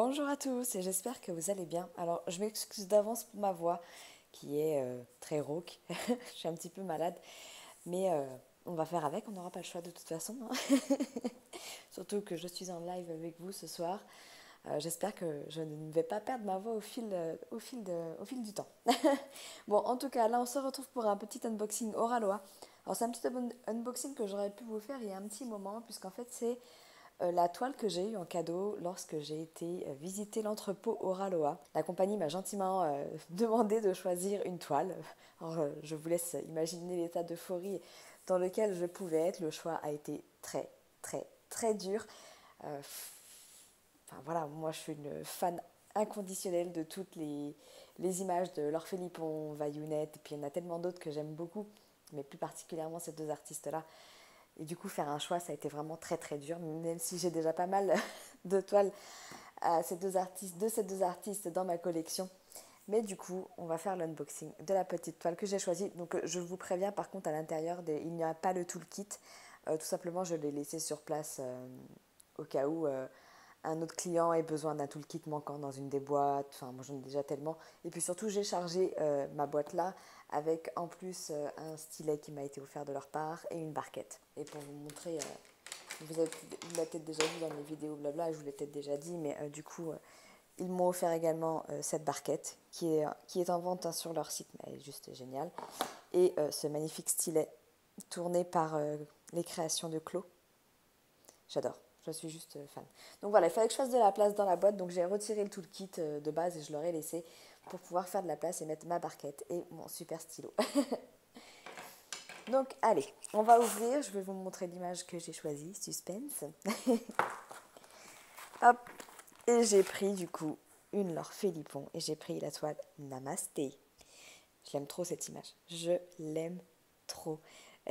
Bonjour à tous et j'espère que vous allez bien. Alors, je m'excuse d'avance pour ma voix qui est très rauque. Je suis un petit peu malade, mais on va faire avec, on n'aura pas le choix de toute façon, hein. Surtout que je suis en live avec vous ce soir. J'espère que je ne vais pas perdre ma voix au fil du temps. Bon, en tout cas, là, on se retrouve pour un petit unboxing Oralois. Alors, c'est un petit unboxing que j'aurais pu vous faire il y a un petit moment, puisqu'en fait, c'est la toile que j'ai eue en cadeau lorsque j'ai été visiter l'entrepôt Oraloa. La compagnie m'a gentiment demandé de choisir une toile. Alors, je vous laisse imaginer l'état d'euphorie dans lequel je pouvais être. Le choix a été très, très, très dur. Enfin voilà, moi je suis une fan inconditionnelle de toutes les images de Laure Philippon, Vaillounette, et puis il y en a tellement d'autres que j'aime beaucoup, mais plus particulièrement ces deux artistes-là. Et du coup, faire un choix, ça a été vraiment très très dur, même si j'ai déjà pas mal de toiles de ces deux artistes dans ma collection. Mais du coup, on va faire l'unboxing de la petite toile que j'ai choisie. Donc je vous préviens, par contre, à l'intérieur, il n'y a pas le toolkit. Tout simplement, je l'ai laissé sur place au cas où un autre client ait besoin d'un toolkit manquant dans une des boîtes. Enfin, moi j'en ai déjà tellement. Et puis surtout, j'ai chargé ma boîte là avec en plus un stylet qui m'a été offert de leur part et une barquette. Et pour vous montrer, vous l'avez peut-être déjà vu dans mes vidéos blabla, je vous l'ai peut-être déjà dit, mais du coup, ils m'ont offert également cette barquette qui est en vente hein, sur leur site, mais elle est juste géniale. Et ce magnifique stylet tourné par les créations de Clos. J'adore. Je suis juste fan. Donc voilà, il fallait que je fasse de la place dans la boîte. Donc j'ai retiré le toolkit de base et je l'aurais laissé pour pouvoir faire de la place et mettre ma barquette et mon super stylo. Donc allez, on va ouvrir. Je vais vous montrer l'image que j'ai choisie. Suspense. Hop. Et j'ai pris du coup une Laure Philippon et j'ai pris la toile Namasté. Je l'aime trop cette image. Je l'aime trop.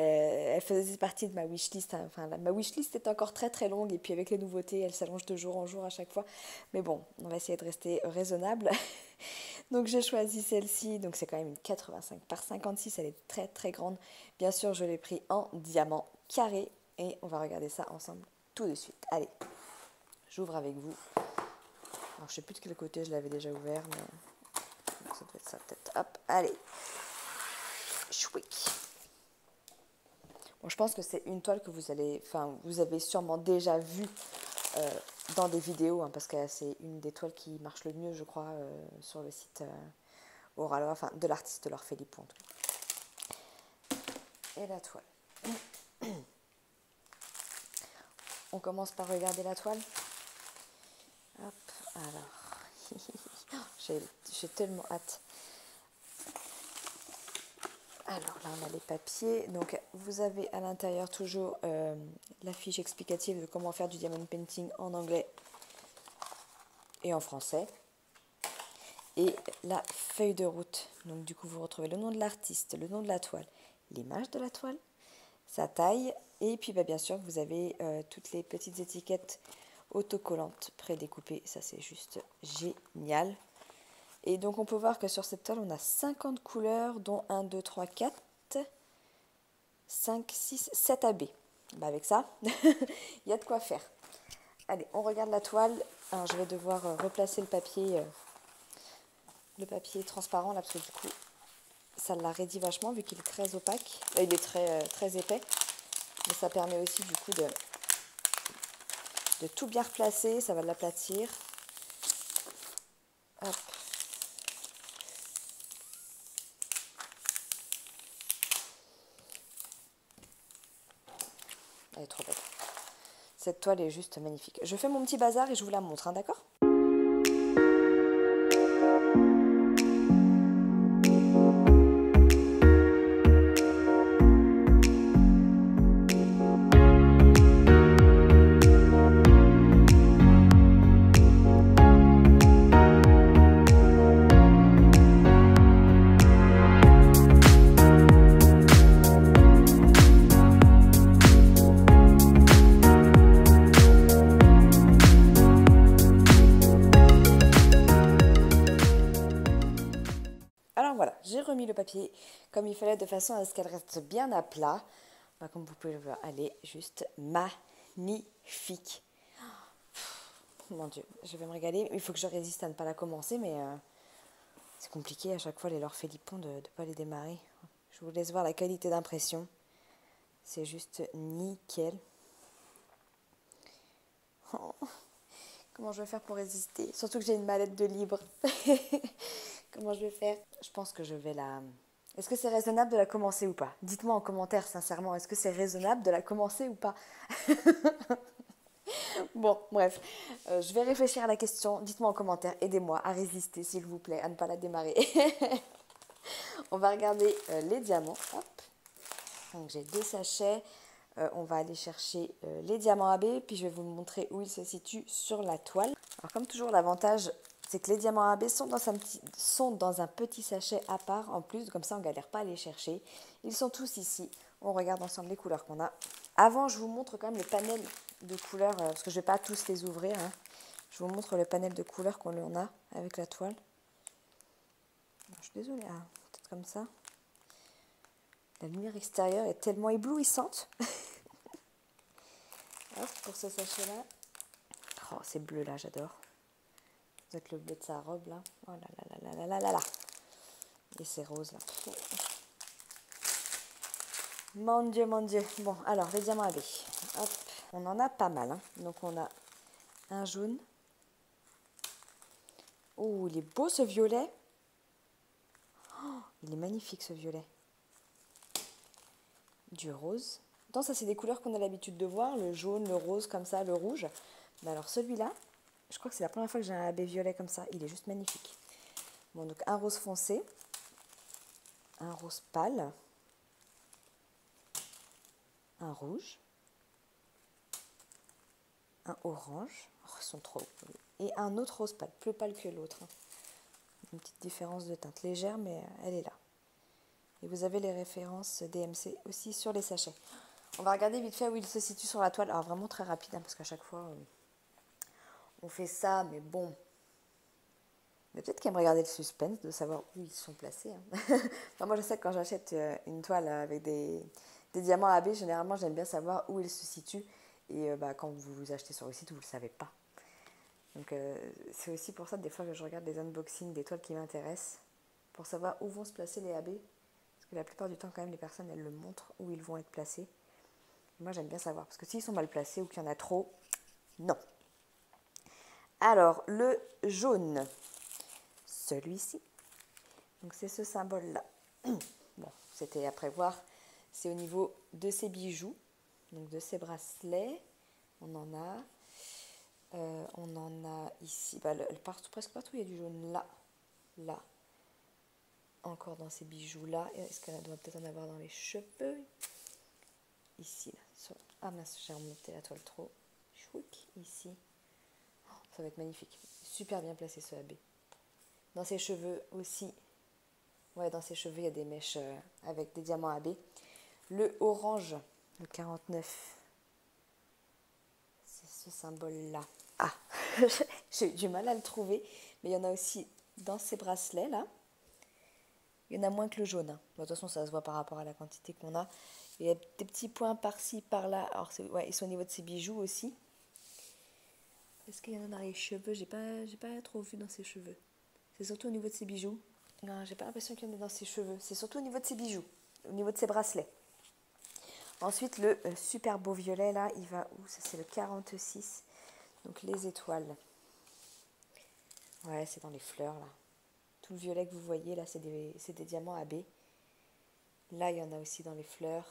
Elle faisait partie de ma wishlist. Hein. Enfin, ma wishlist est encore très très longue et puis avec les nouveautés, elle s'allonge de jour en jour à chaque fois. Mais bon, on va essayer de rester raisonnable. Donc j'ai choisi celle-ci. Donc c'est quand même une 85 par 56. Elle est très très grande. Bien sûr, je l'ai pris en diamant carré et on va regarder ça ensemble tout de suite. Allez, j'ouvre avec vous. Alors je sais plus de quel côté je l'avais déjà ouvert, mais ça doit être ça peut-être. Hop, allez. Chouic. Bon, je pense que c'est une toile que vous avez sûrement déjà vue dans des vidéos, hein, parce que c'est une des toiles qui marche le mieux, je crois, sur le site Oralois, enfin de l'artiste Laure Philippon en tout cas. Et la toile. On commence par regarder la toile. Hop, alors. J'ai tellement hâte. Alors là, on a les papiers. Donc, vous avez à l'intérieur toujours la fiche explicative de comment faire du diamond painting en anglais et en français. Et la feuille de route. Donc, du coup, vous retrouvez le nom de l'artiste, le nom de la toile, l'image de la toile, sa taille. Et puis, bah, bien sûr, vous avez toutes les petites étiquettes autocollantes prédécoupées. Ça, c'est juste génial. Et donc on peut voir que sur cette toile, on a 50 couleurs, dont 1, 2, 3, 4, 5, 6, 7 AB. Bah avec ça, il y a de quoi faire. Allez, on regarde la toile. Alors je vais devoir replacer le papier transparent là, parce que du coup, ça la raidit vachement vu qu'il est très opaque. Il est très épais. Mais ça permet aussi du coup de tout bien replacer. Ça va l'aplatir. Hop. Elle est trop belle. Cette toile est juste magnifique. Je fais mon petit bazar et je vous la montre, hein, d'accord ? J'ai remis le papier comme il fallait de façon à ce qu'elle reste bien à plat. Bah, comme vous pouvez le voir, elle est juste magnifique. Mon Dieu, je vais me régaler. Il faut que je résiste à ne pas la commencer, mais c'est compliqué à chaque fois les Lorfélipons de ne pas les démarrer. Je vous laisse voir la qualité d'impression. C'est juste nickel. Oh, comment je vais faire pour résister? Surtout que j'ai une mallette de libre. Comment je vais faire? Je pense que je vais la... Est-ce que c'est raisonnable de la commencer ou pas? Dites-moi en commentaire, sincèrement, est-ce que c'est raisonnable de la commencer ou pas? Bon, bref, je vais réfléchir à la question. Dites-moi en commentaire, aidez-moi à résister, s'il vous plaît, à ne pas la démarrer. On va regarder les diamants. Hop. Donc j'ai 2 sachets. On va aller chercher les diamants AB, puis je vais vous montrer où ils se situent sur la toile. Alors comme toujours, l'avantage, c'est que les diamants AB sont dans un petit sachet à part en plus, comme ça on ne galère pas à les chercher. Ils sont tous ici. On regarde ensemble les couleurs qu'on a. Avant, je vous montre quand même le panel de couleurs, parce que je ne vais pas tous les ouvrir. Hein. Je vous montre le panel de couleurs qu'on a avec la toile. Je suis désolée, peut-être comme ça. La lumière extérieure est tellement éblouissante. Hop, pour ce sachet-là. Oh, c'est bleu là, j'adore. Ça doit être le bleu de sa robe là. Oh là là là là là là là. Et c'est rose là. Mon Dieu, mon Dieu. Bon, alors, les diamants AB. Hop, on en a pas mal. Hein. Donc, on a un jaune. Oh, il est beau ce violet. Oh, il est magnifique ce violet. Du rose. Attends, ça c'est des couleurs qu'on a l'habitude de voir. Le jaune, le rose comme ça, le rouge. Mais alors celui-là, je crois que c'est la première fois que j'ai un AB violet comme ça. Il est juste magnifique. Bon, donc un rose foncé. Un rose pâle. Un rouge. Un orange. Oh, ils sont trop beaux. Et un autre rose pâle, plus pâle que l'autre. Une petite différence de teinte légère, mais elle est là. Et vous avez les références DMC aussi sur les sachets. On va regarder vite fait où il se situe sur la toile. Alors vraiment très rapide, hein, parce qu'à chaque fois, on fait ça, mais bon. Mais peut-être qu'il me regarder le suspense de savoir où ils sont placés. Hein. Enfin, moi, je sais que quand j'achète une toile avec des diamants AB, généralement, j'aime bien savoir où ils se situent. Et quand vous achetez sur le site, vous ne le savez pas. Donc, c'est aussi pour ça, des fois, que je regarde les unboxings des toiles qui m'intéressent, pour savoir où vont se placer les AB. Parce que la plupart du temps, quand même, les personnes, elles le montrent où ils vont être placés. Et moi, j'aime bien savoir. Parce que s'ils sont mal placés ou qu'il y en a trop, non. Alors, le jaune, celui-ci. Donc, c'est ce symbole-là. Bon, c'était à prévoir. C'est au niveau de ses bijoux, donc de ses bracelets. On en a ici. Presque partout, il y a du jaune là, là. Encore dans ces bijoux-là. Est-ce qu'elle doit peut-être en avoir dans les cheveux? Ici, là. Ah mince, j'ai remonté la toile trop. Chouic, ici. Oh, ça va être magnifique. Super bien placé ce AB. Dans ses cheveux aussi. Ouais, dans ses cheveux, il y a des mèches avec des diamants AB. Le orange, le 49. C'est ce symbole-là. Ah, j'ai eu du mal à le trouver. Mais il y en a aussi dans ces bracelets-là. Il y en a moins que le jaune. Hein. Bon, de toute façon, ça se voit par rapport à la quantité qu'on a. Il y a des petits points par-ci, par-là. Alors, ouais, ils sont au niveau de ses bijoux aussi. Est-ce qu'il y en a dans les cheveux? J'ai pas trop vu dans ses cheveux. C'est surtout au niveau de ses bijoux. Non, j'ai pas l'impression qu'il y en ait dans ses cheveux. C'est surtout au niveau de ses bijoux. Au niveau de ses bracelets. Ensuite, le super beau violet, là, il va où? Ça, c'est le 46. Donc, les étoiles. Ouais, c'est dans les fleurs, là. Tout le violet que vous voyez, là, c'est des diamants AB. Là, il y en a aussi dans les fleurs.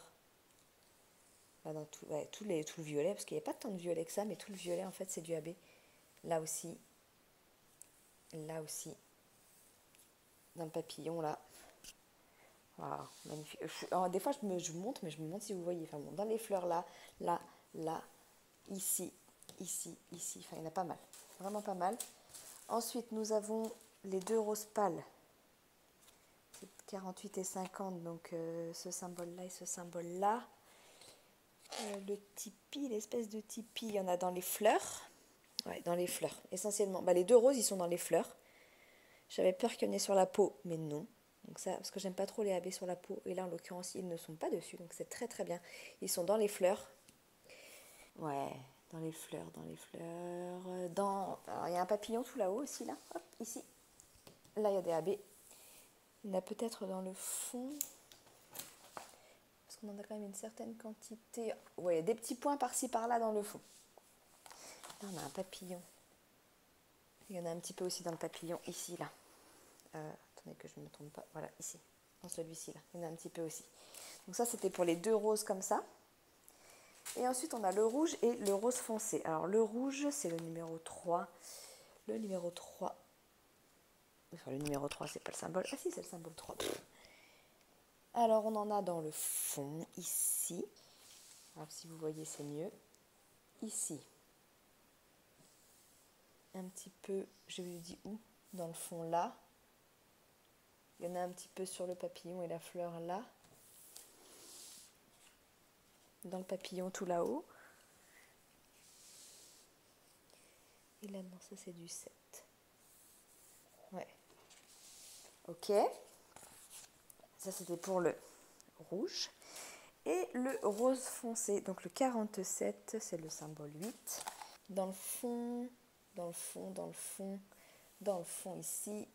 Là, dans tout le violet, parce qu'il n'y a pas tant de violet que ça, mais tout le violet, en fait, c'est du AB. Là aussi. Là aussi. Dans le papillon, là. Waouh, magnifique. Des fois, je vous montre, mais je me demande si vous voyez. Enfin, bon, dans les fleurs, là, là, là, ici, ici, ici. Enfin, il y en a pas mal. Vraiment pas mal. Ensuite, nous avons les deux roses pâles. C'est 48 et 50, donc ce symbole-là et ce symbole-là. Le tipi, l'espèce de tipi, il y en a dans les fleurs. Ouais, dans les fleurs, essentiellement. Les deux roses, ils sont dans les fleurs. J'avais peur qu'il y en ait sur la peau, mais non. Donc ça, parce que j'aime pas trop les AB sur la peau. Et là, en l'occurrence, ils ne sont pas dessus, donc c'est très très bien. Ils sont dans les fleurs. Ouais, dans les fleurs, alors il y a un papillon tout là-haut aussi, là, hop, ici. Là, il y a des AB. Il y en a peut-être dans le fond, parce qu'on en a quand même une certaine quantité. Ouais, il y a des petits points par-ci, par-là dans le fond. Là, on a un papillon. Il y en a un petit peu aussi dans le papillon, ici, là. Attendez que je ne me trompe pas. Voilà, ici, dans celui-ci, là. Il y en a un petit peu aussi. Donc ça, c'était pour les 2 roses comme ça. Et ensuite, on a le rouge et le rose foncé. Alors, le rouge, c'est le numéro 3. Le numéro 3. Enfin, le numéro 3, c'est pas le symbole. Ah si, c'est le symbole 3. Alors, on en a dans le fond, ici. Alors, si vous voyez, c'est mieux. Ici. Un petit peu, je vous dis où? Dans le fond, là. Il y en a un petit peu sur le papillon et la fleur, là. Dans le papillon, tout là-haut. Et là, non, ça, c'est du 7. Ouais. Ok. Ça, c'était pour le rouge. Et le rose foncé, donc le 47, c'est le symbole 8. Dans le fond, dans le fond, dans le fond, dans le fond ici,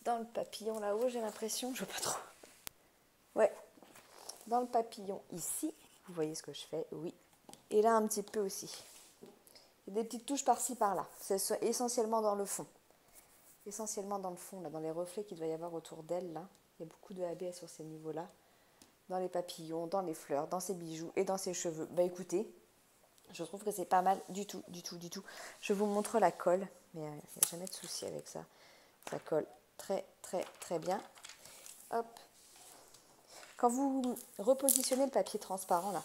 dans le papillon là-haut, j'ai l'impression, je vois pas trop. Ouais, dans le papillon ici, vous voyez ce que je fais, oui. Et là un petit peu aussi. Il y a des petites touches par-ci par-là, c'est essentiellement dans le fond. Essentiellement dans le fond, là, dans les reflets qu'il doit y avoir autour d'elle, là. Il y a beaucoup de AB sur ces niveaux-là. Dans les papillons, dans les fleurs, dans ses bijoux et dans ses cheveux. Bah écoutez, je trouve que c'est pas mal du tout, du tout, du tout. Je vous montre la colle, mais il n'y a jamais de souci avec ça. Ça colle très, très, très bien. Hop. Quand vous repositionnez le papier transparent, là,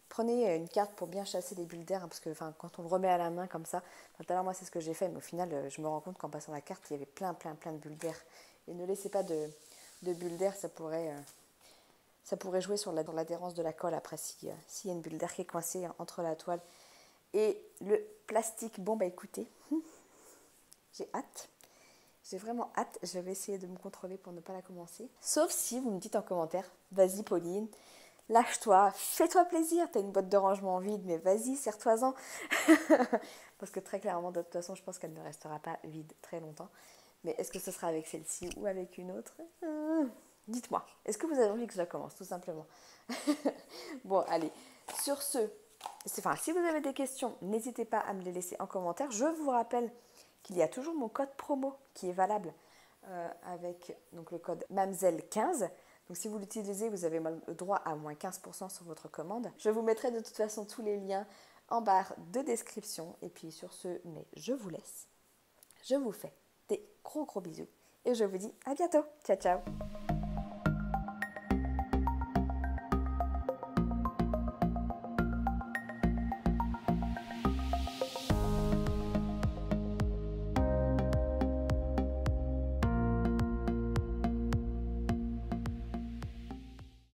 prenez une carte pour bien chasser les bulles d'air, hein, parce que quand on le remet à la main comme ça, tout à l'heure, moi, c'est ce que j'ai fait, mais au final, je me rends compte qu'en passant la carte, il y avait plein, plein, plein de bulles d'air. Et ne laissez pas de bulles d'air, ça pourrait jouer sur l'adhérence de la colle après, s'il y a une bulle d'air qui est coincée entre la toile et le plastique. Bon, bah écoutez, j'ai hâte. J'ai vraiment hâte. Je vais essayer de me contrôler pour ne pas la commencer. Sauf si vous me dites en commentaire, vas-y Pauline, lâche-toi, fais-toi plaisir. T'as une boîte de rangement vide, mais vas-y, serre-toi-en. Parce que très clairement, de toute façon, je pense qu'elle ne restera pas vide très longtemps. Mais est-ce que ce sera avec celle-ci ou avec une autre? Dites-moi, est-ce que vous avez envie que je la commence, tout simplement? Bon, allez, sur ce, si vous avez des questions, n'hésitez pas à me les laisser en commentaire. Je vous rappelle qu'il y a toujours mon code promo qui est valable avec donc, le code MAMZEL15. Donc si vous l'utilisez, vous avez le droit à moins 15% sur votre commande. Je vous mettrai de toute façon tous les liens en barre de description. Et puis sur ce, mais je vous laisse. Je vous fais des gros bisous et je vous dis à bientôt. Ciao, ciao.